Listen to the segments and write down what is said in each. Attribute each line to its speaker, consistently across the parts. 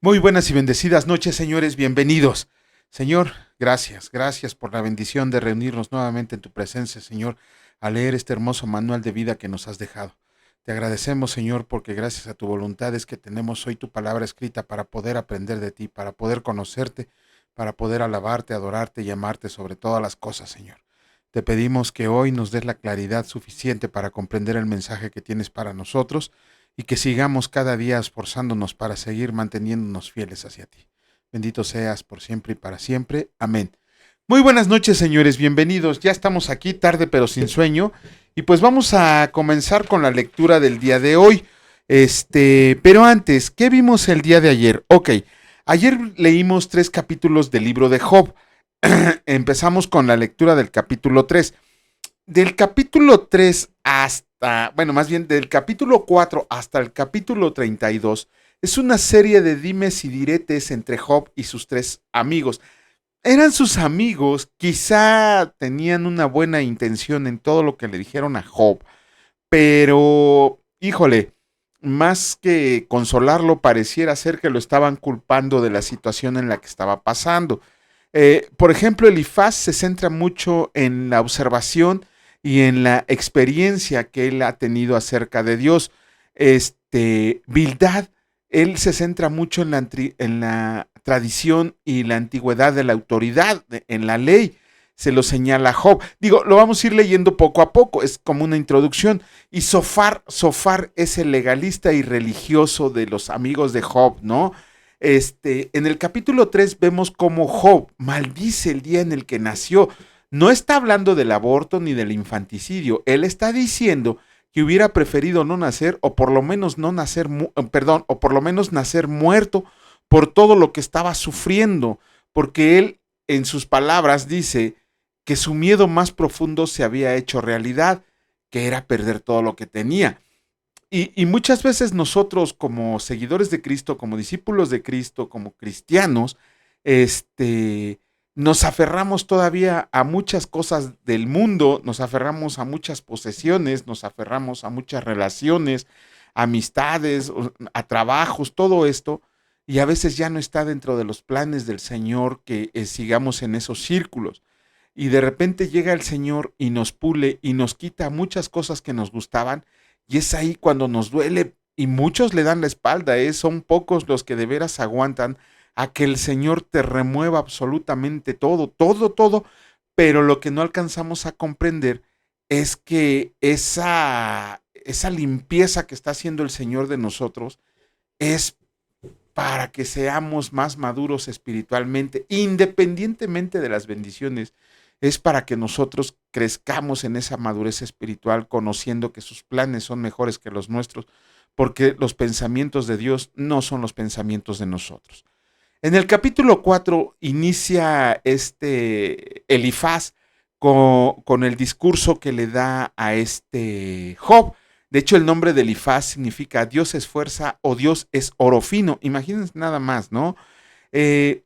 Speaker 1: Muy buenas y bendecidas noches, señores, bienvenidos. Señor, gracias por la bendición de reunirnos nuevamente en tu presencia, Señor, a leer este hermoso manual de vida que nos has dejado. Te agradecemos, Señor, porque gracias a tu voluntad es que tenemos hoy tu palabra escrita para poder aprender de ti, para poder conocerte, para poder alabarte, adorarte y amarte sobre todas las cosas, Señor. Te pedimos que hoy nos des la claridad suficiente para comprender el mensaje que tienes para nosotros y que sigamos cada día esforzándonos para seguir manteniéndonos fieles hacia ti. Bendito seas por siempre y para siempre. Amén. Muy buenas noches, señores, bienvenidos. Ya estamos aquí tarde pero sin sueño y pues vamos a comenzar con la lectura del día de hoy. Pero antes, ¿qué vimos el día de ayer? Ok, ayer leímos 3 capítulos del libro de Job. Empezamos con la lectura del capítulo 3. Del capítulo 3 hasta, bueno, más bien del capítulo 4 hasta el capítulo 32, es una serie de dimes y diretes entre Job y sus 3 amigos. Eran sus amigos, quizá tenían una buena intención en todo lo que le dijeron a Job, pero, híjole, más que consolarlo, pareciera ser que lo estaban culpando de la situación en la que estaba pasando. Por ejemplo, Elifaz se centra mucho en la observación y en la experiencia que él ha tenido acerca de Dios. Bildad, él se centra mucho en la tradición y la antigüedad de la autoridad, en la ley. Se lo señala Job. Digo, lo vamos a ir leyendo poco a poco, es como una introducción. Y Sofar es el legalista y religioso de los amigos de Job, ¿no? En el capítulo 3 vemos cómo Job maldice el día en el que nació. No está hablando del aborto ni del infanticidio. Él está diciendo que hubiera preferido no nacer o por lo menos no nacer, o por lo menos nacer muerto por todo lo que estaba sufriendo. Porque él, en sus palabras, dice que su miedo más profundo se había hecho realidad, que era perder todo lo que tenía. Y muchas veces nosotros como seguidores de Cristo, como discípulos de Cristo, como cristianos, nos aferramos todavía a muchas cosas del mundo, nos aferramos a muchas posesiones, nos aferramos a muchas relaciones, amistades, a trabajos, todo esto, y a veces ya no está dentro de los planes del Señor que sigamos en esos círculos. Y de repente llega el Señor y nos pule y nos quita muchas cosas que nos gustaban, y es ahí cuando nos duele y muchos le dan la espalda, son pocos los que de veras aguantan a que el Señor te remueva absolutamente todo, pero lo que no alcanzamos a comprender es que esa limpieza que está haciendo el Señor de nosotros es para que seamos más maduros espiritualmente, independientemente de las bendiciones, es para que nosotros crezcamos en esa madurez espiritual, conociendo que sus planes son mejores que los nuestros, porque los pensamientos de Dios no son los pensamientos de nosotros. En el capítulo 4 inicia Elifaz con el discurso que le da a Job. De hecho, el nombre de Elifaz significa Dios es fuerza o Dios es oro fino. Imagínense nada más, ¿no? Eh,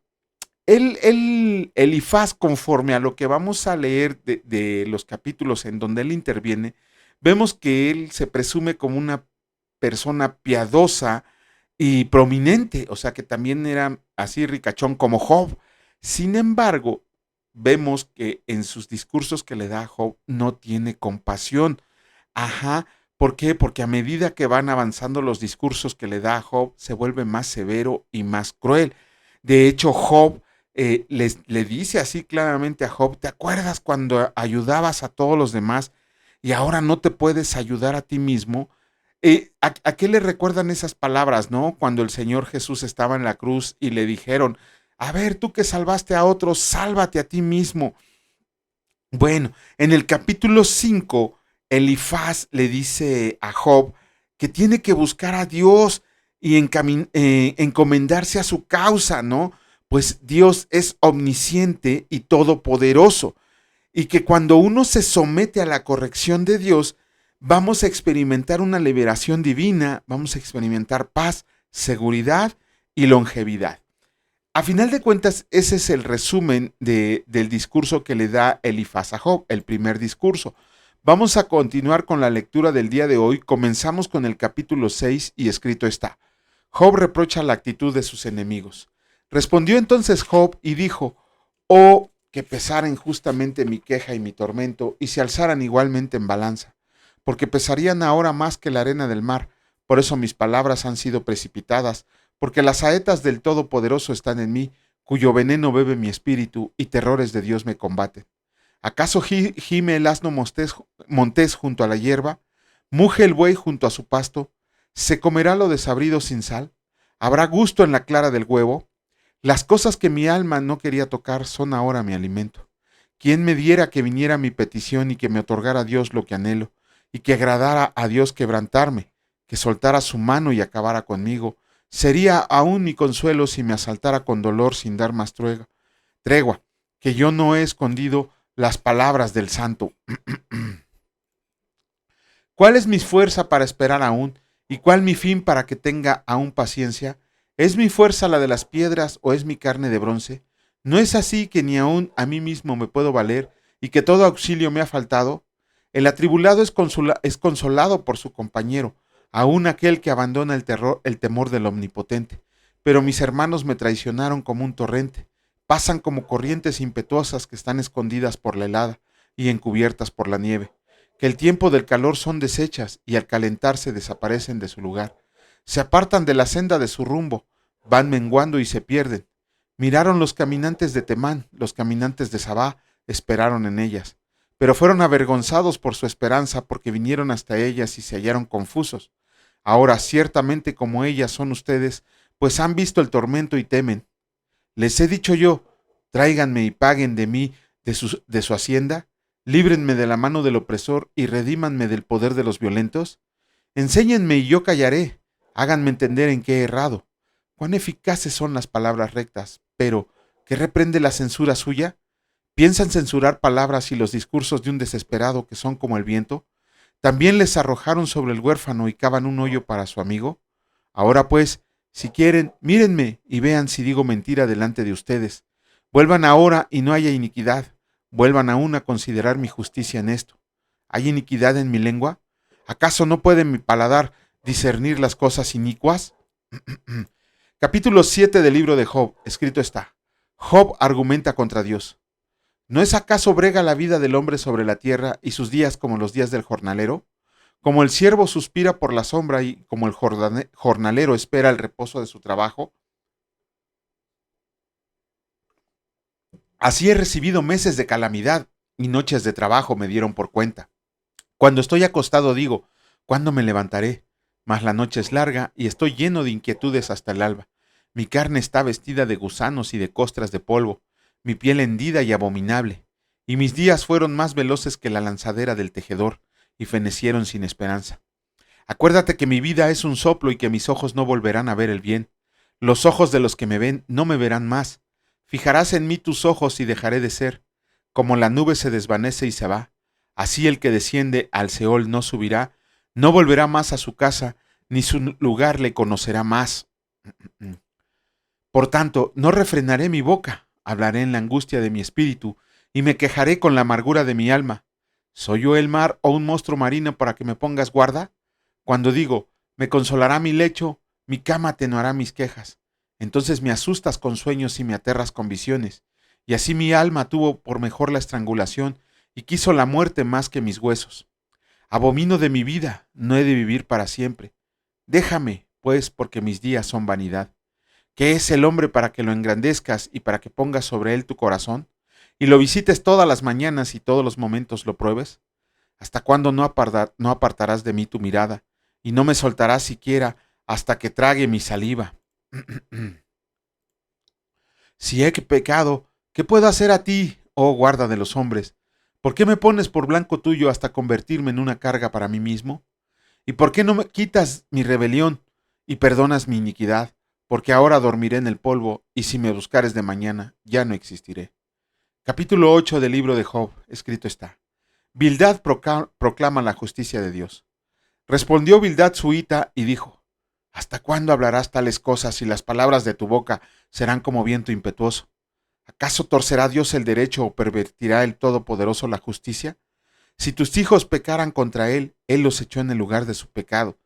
Speaker 1: Elifaz, conforme a lo que vamos a leer de los capítulos en donde él interviene, vemos que él se presume como una persona piadosa y prominente, o sea que también era así ricachón como Job. Sin embargo, vemos que en sus discursos que le da a Job no tiene compasión. Ajá, ¿por qué? Porque a medida que van avanzando los discursos que le da a Job, se vuelve más severo y más cruel. De hecho, Job le dice así claramente a Job: ¿te acuerdas cuando ayudabas a todos los demás y ahora no te puedes ayudar a ti mismo? ¿A qué le recuerdan esas palabras, no? Cuando el Señor Jesús estaba en la cruz y le dijeron: a ver, tú que salvaste a otros, sálvate a ti mismo. Bueno, en el capítulo 5, Elifaz le dice a Job que tiene que buscar a Dios y encomendarse a su causa, ¿no? Pues Dios es omnisciente y todopoderoso, y que cuando uno se somete a la corrección de Dios, vamos a experimentar una liberación divina, vamos a experimentar paz, seguridad y longevidad. A final de cuentas, ese es el resumen del discurso que le da Elifaz a Job, el primer discurso. Vamos a continuar con la lectura del día de hoy. Comenzamos con el capítulo 6 y escrito está: Job reprocha la actitud de sus enemigos. Respondió entonces Job y dijo: oh, que pesaren justamente mi queja y mi tormento, y se alzaran igualmente en balanza, porque pesarían ahora más que la arena del mar. Por eso mis palabras han sido precipitadas, porque las saetas del Todopoderoso están en mí, cuyo veneno bebe mi espíritu, y terrores de Dios me combaten. ¿Acaso gime el asno montés junto a la hierba? ¿Muge el buey junto a su pasto? ¿Se comerá lo desabrido sin sal? ¿Habrá gusto en la clara del huevo? Las cosas que mi alma no quería tocar son ahora mi alimento. ¿Quién me diera que viniera mi petición y que me otorgara a Dios lo que anhelo, y que agradara a Dios quebrantarme, que soltara su mano y acabara conmigo? Sería aún mi consuelo si me asaltara con dolor sin dar más tregua, que yo no he escondido las palabras del santo. ¿Cuál es mi fuerza para esperar aún? ¿Y cuál mi fin para que tenga aún paciencia? ¿Es mi fuerza la de las piedras o es mi carne de bronce? ¿No es así que ni aún a mí mismo me puedo valer y que todo auxilio me ha faltado? El atribulado es consolado por su compañero, aún aquel que abandona el temor del Omnipotente. Pero mis hermanos me traicionaron como un torrente, pasan como corrientes impetuosas que están escondidas por la helada y encubiertas por la nieve, que el tiempo del calor son deshechas y al calentarse desaparecen de su lugar. Se apartan de la senda de su rumbo, van menguando y se pierden. Miraron los caminantes de Temán, los caminantes de Sabá, esperaron en ellas, pero fueron avergonzados por su esperanza, porque vinieron hasta ellas y se hallaron confusos. Ahora ciertamente como ellas son ustedes, pues han visto el tormento y temen. Les he dicho yo: tráiganme y paguen de mí de su hacienda, líbrenme de la mano del opresor y redímanme del poder de los violentos. Enséñenme y yo callaré, háganme entender en qué he errado. Cuán eficaces son las palabras rectas, pero ¿qué reprende la censura suya? ¿Piensan censurar palabras y los discursos de un desesperado que son como el viento? ¿También les arrojaron sobre el huérfano y cavan un hoyo para su amigo? Ahora pues, si quieren, mírenme y vean si digo mentira delante de ustedes. Vuelvan ahora y no haya iniquidad. Vuelvan aún a considerar mi justicia en esto. ¿Hay iniquidad en mi lengua? ¿Acaso no puede mi paladar discernir las cosas inicuas? Capítulo 7 del libro de Job, escrito está. Job argumenta contra Dios. ¿No es acaso brega la vida del hombre sobre la tierra y sus días como los días del jornalero? Como el siervo suspira por la sombra y como el jornalero espera el reposo de su trabajo, así he recibido meses de calamidad y noches de trabajo me dieron por cuenta. Cuando estoy acostado digo: ¿cuándo me levantaré? Mas la noche es larga y estoy lleno de inquietudes hasta el alba. Mi carne está vestida de gusanos y de costras de polvo, mi piel hendida y abominable, y mis días fueron más veloces que la lanzadera del tejedor, y fenecieron sin esperanza. Acuérdate que mi vida es un soplo y que mis ojos no volverán a ver el bien. Los ojos de los que me ven no me verán más. Fijarás en mí tus ojos y dejaré de ser. Como la nube se desvanece y se va, así el que desciende al Seol no subirá, no volverá más a su casa, ni su lugar le conocerá más. Por tanto, no refrenaré mi boca, hablaré en la angustia de mi espíritu, y me quejaré con la amargura de mi alma. ¿Soy yo el mar o un monstruo marino para que me pongas guarda? Cuando digo: me consolará mi lecho, mi cama atenuará mis quejas, entonces me asustas con sueños y me aterras con visiones. Y así mi alma tuvo por mejor la estrangulación, y quiso la muerte más que mis huesos. Abomino de mi vida, no he de vivir para siempre. Déjame, pues, porque mis días son vanidad. ¿Qué es el hombre para que lo engrandezcas y para que pongas sobre él tu corazón? Y lo visites todas las mañanas y todos los momentos lo pruebes. ¿Hasta cuándo no apartarás de mí tu mirada, y no me soltarás siquiera hasta que trague mi saliva? Si he pecado, ¿qué puedo hacer a ti, oh guarda de los hombres? ¿Por qué me pones por blanco tuyo hasta convertirme en una carga para mí mismo? ¿Y por qué no me quitas mi rebelión y perdonas mi iniquidad? Porque ahora dormiré en el polvo, y si me buscares de mañana, ya no existiré. Capítulo 8 del libro de Job, escrito está. Bildad proclama la justicia de Dios. Respondió Bildad suita y dijo: ¿hasta cuándo hablarás tales cosas y las palabras de tu boca serán como viento impetuoso? ¿Acaso torcerá Dios el derecho o pervertirá el Todopoderoso la justicia? Si tus hijos pecaran contra él, él los echó en el lugar de su pecado.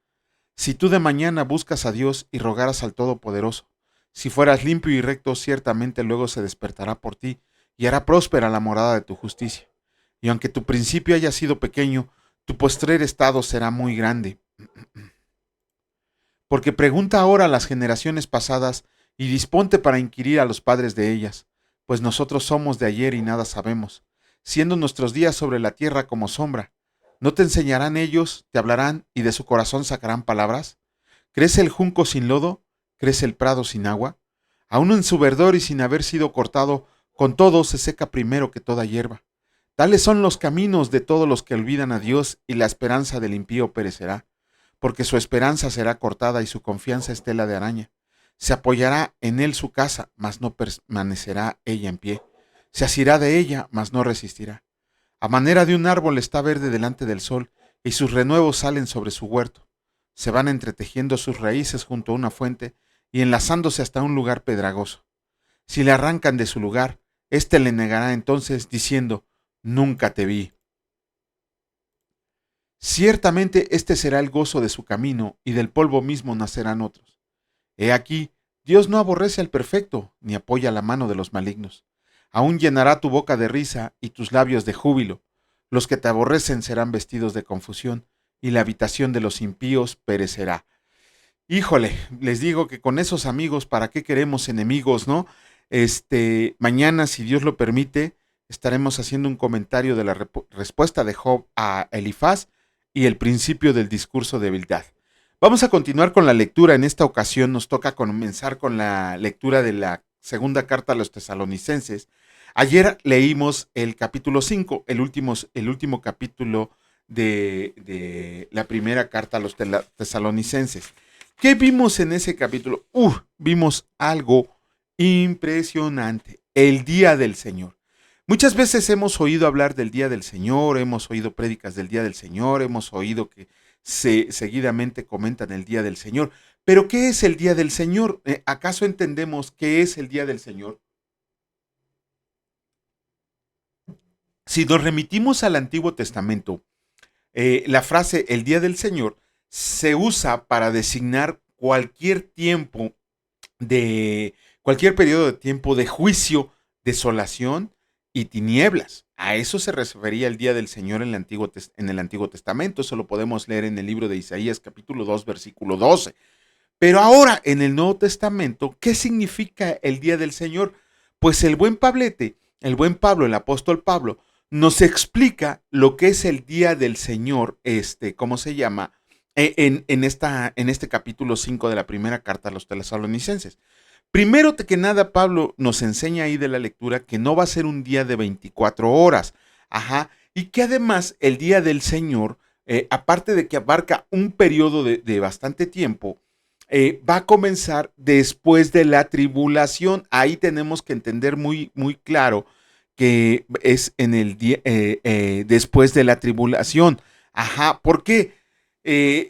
Speaker 1: Si tú de mañana buscas a Dios y rogaras al Todopoderoso, si fueras limpio y recto, ciertamente luego se despertará por ti y hará próspera la morada de tu justicia. Y aunque tu principio haya sido pequeño, tu postrer estado será muy grande. Porque pregunta ahora a las generaciones pasadas y disponte para inquirir a los padres de ellas, pues nosotros somos de ayer y nada sabemos, siendo nuestros días sobre la tierra como sombra. ¿No te enseñarán ellos, te hablarán y de su corazón sacarán palabras? ¿Crece el junco sin lodo? ¿Crece el prado sin agua? Aún en su verdor y sin haber sido cortado, con todo se seca primero que toda hierba. Tales son los caminos de todos los que olvidan a Dios, y la esperanza del impío perecerá, porque su esperanza será cortada y su confianza es tela de araña. Se apoyará en él su casa, mas no permanecerá ella en pie. Se asirá de ella, mas no resistirá. A manera de un árbol está verde delante del sol, y sus renuevos salen sobre su huerto. Se van entretejiendo sus raíces junto a una fuente y enlazándose hasta un lugar pedregoso. Si le arrancan de su lugar, éste le negará entonces, diciendo: Nunca te vi. Ciertamente este será el gozo de su camino, y del polvo mismo nacerán otros. He aquí, Dios no aborrece al perfecto, ni apoya la mano de los malignos. Aún llenará tu boca de risa y tus labios de júbilo. Los que te aborrecen serán vestidos de confusión, y la habitación de los impíos perecerá. Híjole, les digo que con esos amigos, ¿para qué queremos enemigos, no? Mañana, si Dios lo permite, estaremos haciendo un comentario de la respuesta de Job a Elifaz y el principio del discurso de Bildad. Vamos a continuar con la lectura. En esta ocasión nos toca comenzar con la lectura de la segunda carta a los tesalonicenses. Ayer leímos el capítulo 5, el último capítulo de la primera carta a los tesalonicenses. ¿Qué vimos en ese capítulo? Vimos algo impresionante, el día del Señor. Muchas veces hemos oído hablar del día del Señor, hemos oído prédicas del día del Señor, hemos oído que seguidamente comentan el día del Señor. Pero ¿qué es el día del Señor? ¿Acaso entendemos qué es el día del Señor? Si nos remitimos al Antiguo Testamento, la frase el día del Señor se usa para designar cualquier cualquier periodo de tiempo de juicio, desolación y tinieblas. A eso se refería el día del Señor en el Antiguo Testamento. Eso lo podemos leer en el libro de Isaías capítulo 2, versículo 12. Pero ahora en el Nuevo Testamento, ¿qué significa el día del Señor? Pues el buen Pablete, el buen Pablo, el apóstol Pablo, nos explica lo que es el día del Señor, ¿cómo se llama? En este capítulo 5 de la primera carta a los tesalonicenses. Primero que nada, Pablo nos enseña ahí de la lectura que no va a ser un día de 24 horas, y que además el día del Señor, aparte de que abarca un periodo de bastante tiempo, va a comenzar después de la tribulación. Ahí tenemos que entender muy, muy claro que es en el día, después de la tribulación. ¿Por qué?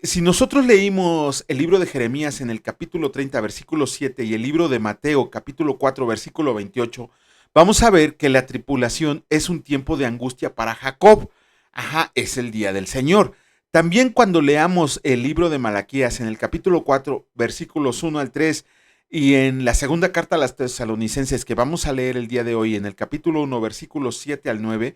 Speaker 1: Si nosotros leímos el libro de Jeremías en el capítulo 30, versículo 7, y el libro de Mateo, capítulo 4, versículo 28, vamos a ver que la tribulación es un tiempo de angustia para Jacob. Es el día del Señor. También cuando leamos el libro de Malaquías en el capítulo 4, versículos 1 al 3, y en la segunda carta a las tesalonicenses que vamos a leer el día de hoy, en el capítulo 1, versículos 7 al 9,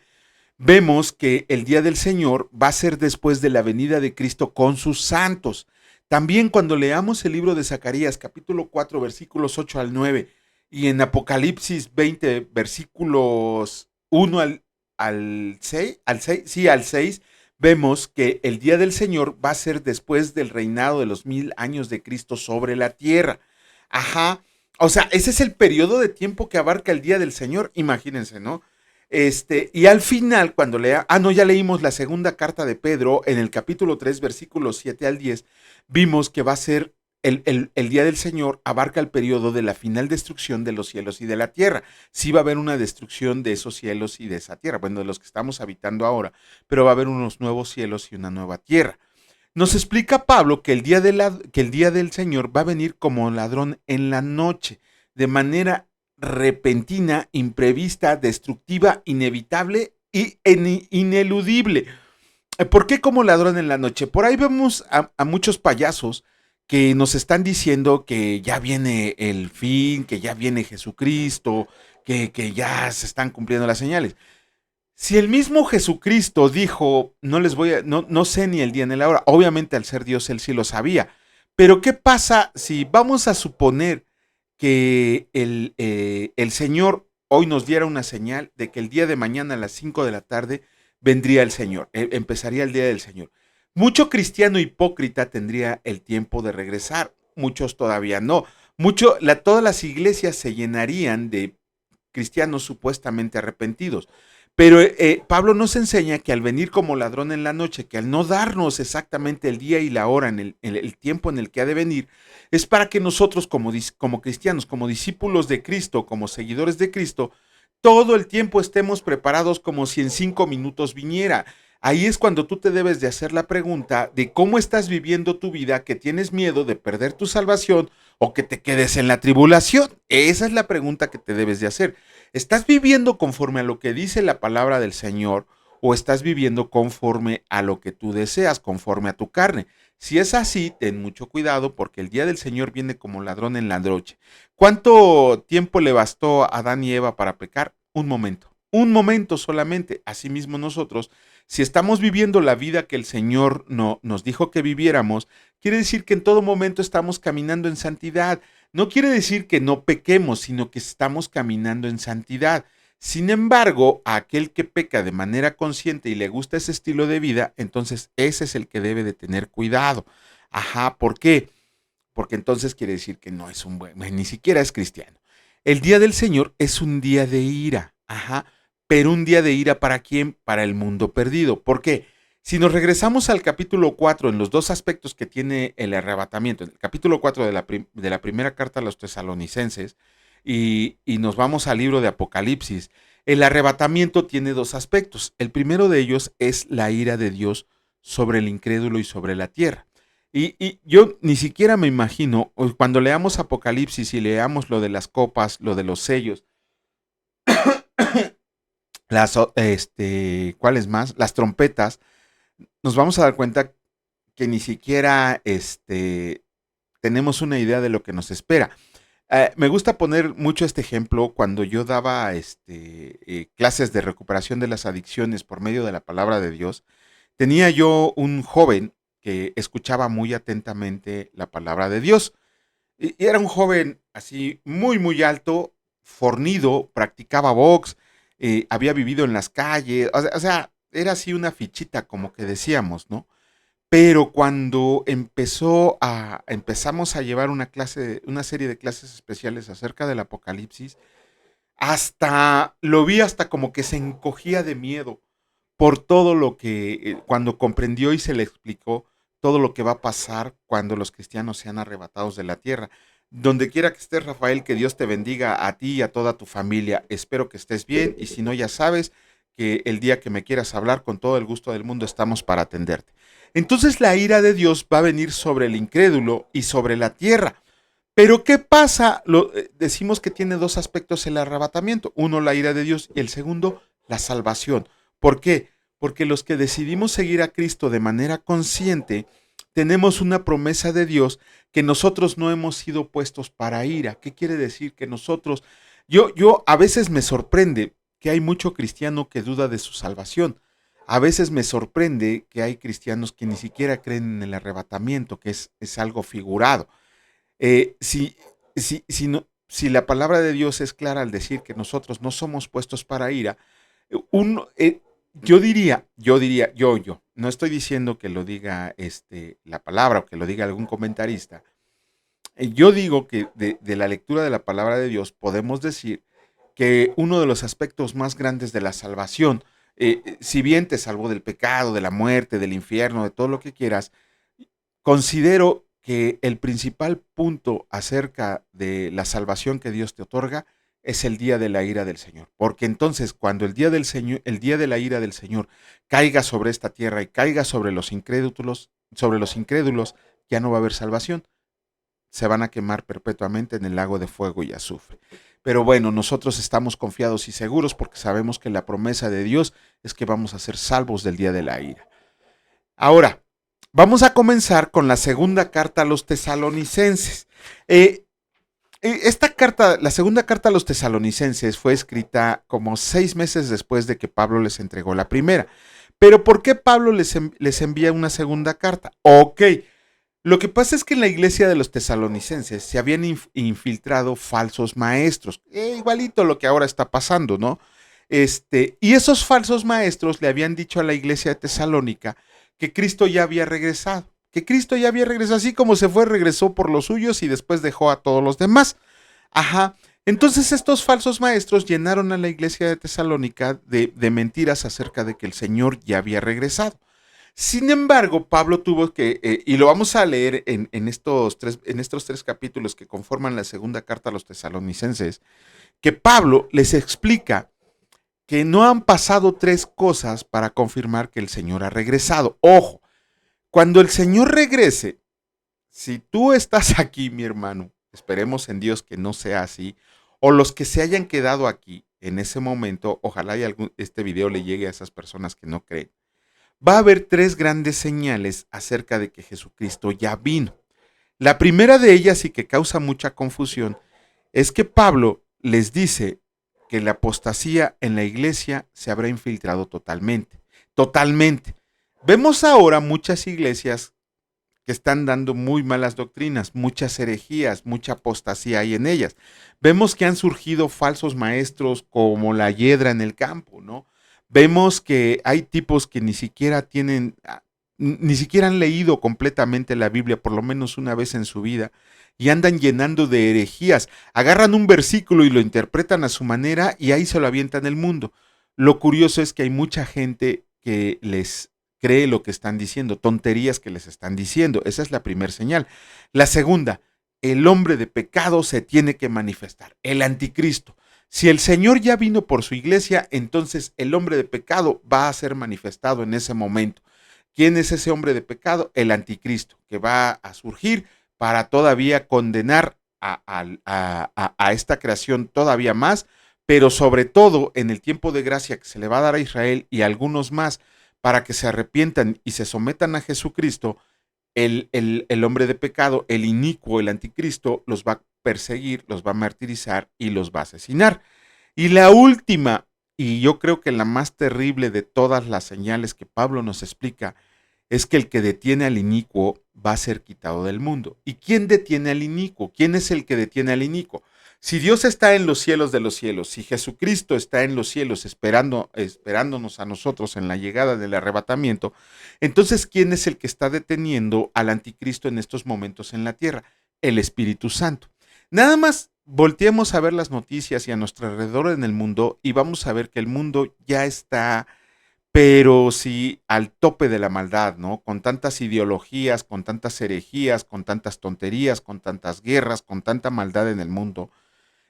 Speaker 1: vemos que el día del Señor va a ser después de la venida de Cristo con sus santos. También cuando leamos el libro de Zacarías, capítulo 4, versículos 8 al 9, y en Apocalipsis 20, versículos 1 al 6, al 6, vemos que el día del Señor va a ser después del reinado de los 1000 años de Cristo sobre la tierra. O sea, ese es el periodo de tiempo que abarca el día del Señor, imagínense, ¿no? Y al final, cuando ya leímos la segunda carta de Pedro en el capítulo 3, versículos 7 al 10, vimos que va a ser el día del Señor, abarca el periodo de la final destrucción de los cielos y de la tierra. Sí va a haber una destrucción de esos cielos y de esa tierra, bueno, de los que estamos habitando ahora, pero va a haber unos nuevos cielos y una nueva tierra. Nos explica Pablo que el día del Señor va a venir como ladrón en la noche, de manera repentina, imprevista, destructiva, inevitable y ineludible. ¿Por qué como ladrón en la noche? Por ahí vemos a muchos payasos que nos están diciendo que ya viene el fin, que ya viene Jesucristo, que ya se están cumpliendo las señales. Si el mismo Jesucristo dijo, no les voy a, no sé ni el día ni la hora, obviamente al ser Dios él sí lo sabía, pero ¿qué pasa si vamos a suponer que el Señor hoy nos diera una señal de que el día de mañana a las 5 de la tarde vendría el Señor, empezaría el día del Señor? Mucho cristiano hipócrita tendría el tiempo de regresar, muchos todavía no. Todas las iglesias se llenarían de cristianos supuestamente arrepentidos. Pero Pablo nos enseña que al venir como ladrón en la noche, que al no darnos exactamente el día y la hora, en el tiempo en el que ha de venir, es para que nosotros como cristianos, como discípulos de Cristo, como seguidores de Cristo, todo el tiempo estemos preparados como si en 5 minutos viniera. Ahí es cuando tú te debes de hacer la pregunta de cómo estás viviendo tu vida, que tienes miedo de perder tu salvación o que te quedes en la tribulación. Esa es la pregunta que te debes de hacer. ¿Estás viviendo conforme a lo que dice la palabra del Señor o estás viviendo conforme a lo que tú deseas, conforme a tu carne? Si es así, ten mucho cuidado porque el día del Señor viene como ladrón en la noche. ¿Cuánto tiempo le bastó a Adán y Eva para pecar? Un momento solamente. Asimismo nosotros, si estamos viviendo la vida que el Señor nos dijo que viviéramos, quiere decir que en todo momento estamos caminando en santidad. No quiere decir que no pequemos, sino que estamos caminando en santidad. Sin embargo, a aquel que peca de manera consciente y le gusta ese estilo de vida, entonces ese es el que debe de tener cuidado. Ajá, ¿por qué? Porque entonces quiere decir que no es un buen, ni siquiera es cristiano. El día del Señor es un día de ira, ajá, pero un día de ira ¿para quién? Para el mundo perdido. ¿Por qué? Si nos regresamos al capítulo 4, en los dos aspectos que tiene el arrebatamiento, en el capítulo 4 de la primera carta a los tesalonicenses, y nos vamos al libro de Apocalipsis, el arrebatamiento tiene dos aspectos. El primero de ellos es la ira de Dios sobre el incrédulo y sobre la tierra. Y yo ni siquiera me imagino, cuando leamos Apocalipsis y leamos lo de las copas, lo de los sellos, ¿cuáles más? Las trompetas, nos vamos a dar cuenta que ni siquiera tenemos una idea de lo que nos espera. Me gusta poner mucho este ejemplo cuando yo daba clases de recuperación de las adicciones por medio de la palabra de Dios. Tenía yo un joven que escuchaba muy atentamente la palabra de Dios. Y era un joven así muy, muy alto, fornido, practicaba box, había vivido en las calles, o sea, era así una fichita, como que decíamos, ¿no? Pero cuando empezamos a llevar una serie de clases especiales acerca del Apocalipsis, hasta lo vi hasta como que se encogía de miedo por todo lo que, cuando comprendió y se le explicó todo lo que va a pasar cuando los cristianos sean arrebatados de la tierra. Donde quiera que estés, Rafael, que Dios te bendiga a ti y a toda tu familia. Espero que estés bien y si no, ya sabes que el día que me quieras hablar, con todo el gusto del mundo, estamos para atenderte. Entonces la ira de Dios va a venir sobre el incrédulo y sobre la tierra. Pero ¿qué pasa? Decimos que tiene dos aspectos el arrebatamiento. Uno, la ira de Dios y el segundo, la salvación. ¿Por qué? Porque los que decidimos seguir a Cristo de manera consciente, tenemos una promesa de Dios que nosotros no hemos sido puestos para ira. ¿Qué quiere decir? Que nosotros, yo a veces me sorprende que hay mucho cristiano que duda de su salvación. A veces me sorprende que hay cristianos que ni siquiera creen en el arrebatamiento, que es algo figurado. Si, si la palabra de Dios es clara al decir que nosotros no somos puestos para ira, un, yo, no estoy diciendo que lo diga la palabra o que lo diga algún comentarista. Yo digo que de la lectura de la palabra de Dios podemos decir que uno de los aspectos más grandes de la salvación, si bien te salvó del pecado, de la muerte, del infierno, de todo lo que quieras, considero que el principal punto acerca de la salvación que Dios te otorga es el día de la ira del Señor. Porque entonces cuando el día del Señor, el día de la ira del Señor caiga sobre esta tierra y caiga sobre los incrédulos, ya no va a haber salvación. Se van a quemar perpetuamente en el lago de fuego y azufre. Pero bueno, nosotros estamos confiados y seguros porque sabemos que la promesa de Dios es que vamos a ser salvos del día de la ira. Ahora, vamos a comenzar con la segunda carta a los tesalonicenses. Esta carta, la segunda carta a los tesalonicenses, fue escrita como 6 meses después de que Pablo les entregó la primera. Pero ¿por qué Pablo les envía una segunda carta? Ok, lo que pasa es que en la iglesia de los tesalonicenses se habían infiltrado falsos maestros, igualito lo que ahora está pasando, ¿no? Y esos falsos maestros le habían dicho a la iglesia de Tesalónica que Cristo ya había regresado, así como se fue, regresó por los suyos y después dejó a todos los demás. Ajá. Entonces estos falsos maestros llenaron a la iglesia de Tesalónica de mentiras acerca de que el Señor ya había regresado. Sin embargo, Pablo tuvo que, y lo vamos a leer en estos 3 capítulos que conforman la segunda carta a los tesalonicenses, que Pablo les explica que no han pasado 3 cosas para confirmar que el Señor ha regresado. Ojo, cuando el Señor regrese, si tú estás aquí, mi hermano, esperemos en Dios que no sea así, o los que se hayan quedado aquí en ese momento, ojalá este video le llegue a esas personas que no creen. Va a haber 3 grandes señales acerca de que Jesucristo ya vino. La primera de ellas, y que causa mucha confusión, es que Pablo les dice que la apostasía en la iglesia se habrá infiltrado totalmente. Totalmente. Vemos ahora muchas iglesias que están dando muy malas doctrinas, muchas herejías, mucha apostasía hay en ellas. Vemos que han surgido falsos maestros como la hiedra en el campo, ¿no? Vemos que hay tipos que ni siquiera han leído completamente la Biblia, por lo menos una vez en su vida, y andan llenando de herejías. Agarran un versículo y lo interpretan a su manera y ahí se lo avientan el mundo. Lo curioso es que hay mucha gente que les cree lo que están diciendo, tonterías que les están diciendo. Esa es la primera señal. La segunda, el hombre de pecado se tiene que manifestar, el anticristo. Si el Señor ya vino por su iglesia, entonces el hombre de pecado va a ser manifestado en ese momento. ¿Quién es ese hombre de pecado? El anticristo, que va a surgir para todavía condenar a esta creación todavía más, pero sobre todo en el tiempo de gracia que se le va a dar a Israel y a algunos más para que se arrepientan y se sometan a Jesucristo, el hombre de pecado, el inicuo, el anticristo, los va a perseguir, los va a martirizar y los va a asesinar. Y la última, y yo creo que la más terrible de todas las señales que Pablo nos explica, es que el que detiene al inicuo va a ser quitado del mundo. ¿Y quién detiene al inicuo? ¿Quién es el que detiene al inicuo? Si Dios está en los cielos de los cielos, si Jesucristo está en los cielos esperándonos a nosotros en la llegada del arrebatamiento, entonces ¿quién es el que está deteniendo al anticristo en estos momentos en la tierra? El Espíritu Santo. Nada más volteemos a ver las noticias y a nuestro alrededor en el mundo y vamos a ver que el mundo ya está, pero sí al tope de la maldad, ¿no? Con tantas ideologías, con tantas herejías, con tantas tonterías, con tantas guerras, con tanta maldad en el mundo.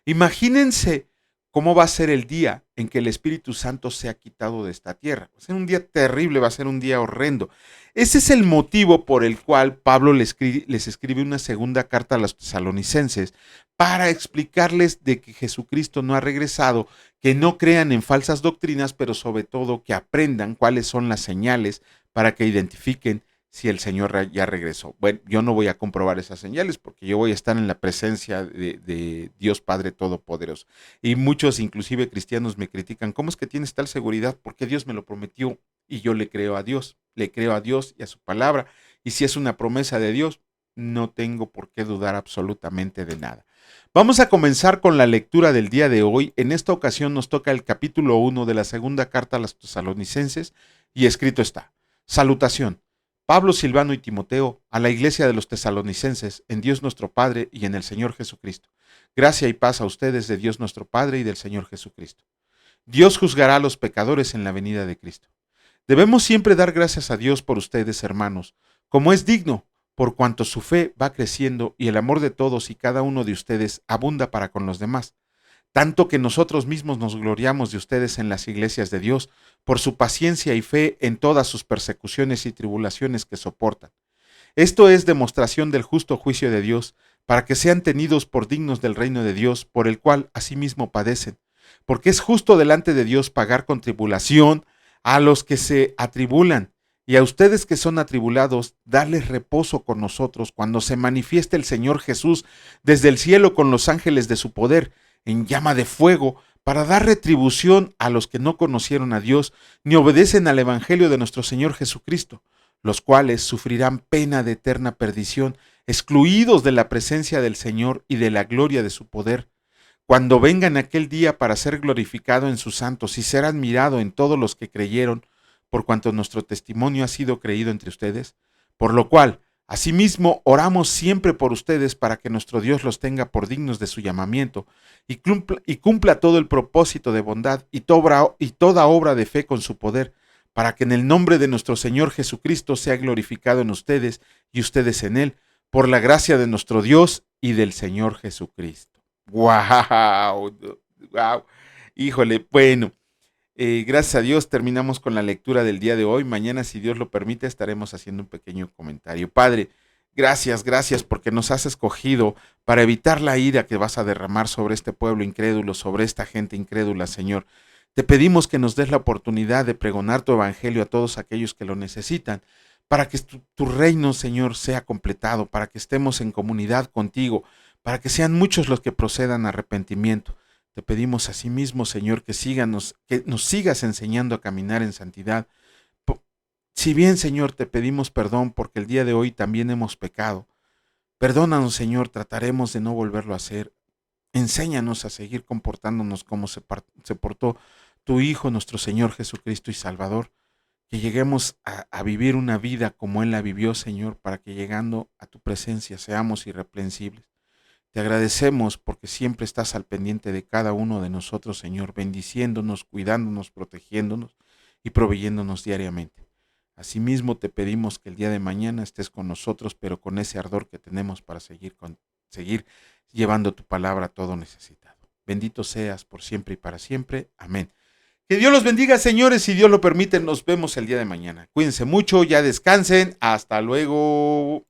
Speaker 1: Imagínense cómo va a ser el día en que el Espíritu Santo sea quitado de esta tierra. Va a ser un día terrible, va a ser un día horrendo. Ese es el motivo por el cual Pablo les escribe una segunda carta a los tesalonicenses para explicarles de que Jesucristo no ha regresado, que no crean en falsas doctrinas, pero sobre todo que aprendan cuáles son las señales para que identifiquen si el Señor ya regresó. Bueno, yo no voy a comprobar esas señales porque yo voy a estar en la presencia de Dios Padre Todopoderoso. Y muchos, inclusive cristianos, me critican. ¿Cómo es que tienes tal seguridad? Porque Dios me lo prometió y yo le creo a Dios y a su palabra. Y si es una promesa de Dios, no tengo por qué dudar absolutamente de nada. Vamos a comenzar con la lectura del día de hoy. En esta ocasión nos toca el capítulo 1 de la segunda carta a los tesalonicenses y escrito está: Salutación. Pablo, Silvano y Timoteo, a la iglesia de los tesalonicenses, en Dios nuestro Padre y en el Señor Jesucristo. Gracia y paz a ustedes de Dios nuestro Padre y del Señor Jesucristo. Dios juzgará a los pecadores en la venida de Cristo. Debemos siempre dar gracias a Dios por ustedes, hermanos, como es digno, por cuanto su fe va creciendo y el amor de todos y cada uno de ustedes abunda para con los demás. Tanto que nosotros mismos nos gloriamos de ustedes en las iglesias de Dios, por su paciencia y fe en todas sus persecuciones y tribulaciones que soportan. Esto es demostración del justo juicio de Dios, para que sean tenidos por dignos del reino de Dios, por el cual asimismo padecen. Porque es justo delante de Dios pagar con tribulación a los que se atribulan, Y a ustedes que son atribulados, darles reposo con nosotros cuando se manifieste el Señor Jesús desde el cielo con los ángeles de su poder, en llama de fuego, para dar retribución a los que no conocieron a Dios ni obedecen al Evangelio de nuestro Señor Jesucristo, los cuales sufrirán pena de eterna perdición, excluidos de la presencia del Señor y de la gloria de su poder, cuando vengan aquel día para ser glorificado en sus santos y ser admirado en todos los que creyeron, por cuanto nuestro testimonio ha sido creído entre ustedes, por lo cual, asimismo, oramos siempre por ustedes para que nuestro Dios los tenga por dignos de su llamamiento y cumpla todo el propósito de bondad y toda obra de fe con su poder, para que en el nombre de nuestro Señor Jesucristo sea glorificado en ustedes y ustedes en Él, por la gracia de nuestro Dios y del Señor Jesucristo. ¡Wow! ¡Wow! Híjole, bueno. Gracias a Dios terminamos con la lectura del día de hoy. Mañana, si Dios lo permite, estaremos haciendo un pequeño comentario. Padre, gracias, gracias porque nos has escogido para evitar la ira que vas a derramar sobre este pueblo incrédulo, sobre esta gente incrédula, Señor. Te pedimos que nos des la oportunidad de pregonar tu evangelio a todos aquellos que lo necesitan, para que tu reino, Señor, sea completado, para que estemos en comunidad contigo, para que sean muchos los que procedan a arrepentimiento. Te pedimos asimismo, Señor, que nos sigas enseñando a caminar en santidad. Si bien, Señor, te pedimos perdón porque el día de hoy también hemos pecado, perdónanos, Señor, trataremos de no volverlo a hacer. Enséñanos a seguir comportándonos como se portó tu Hijo, nuestro Señor Jesucristo y Salvador, que lleguemos a vivir una vida como Él la vivió, Señor, para que llegando a tu presencia seamos irreprensibles. Te agradecemos porque siempre estás al pendiente de cada uno de nosotros, Señor, bendiciéndonos, cuidándonos, protegiéndonos y proveyéndonos diariamente. Asimismo, te pedimos que el día de mañana estés con nosotros, pero con ese ardor que tenemos para seguir llevando tu palabra a todo necesitado. Bendito seas por siempre y para siempre. Amén. Que Dios los bendiga, señores. Si Dios lo permite, nos vemos el día de mañana. Cuídense mucho, ya descansen. Hasta luego.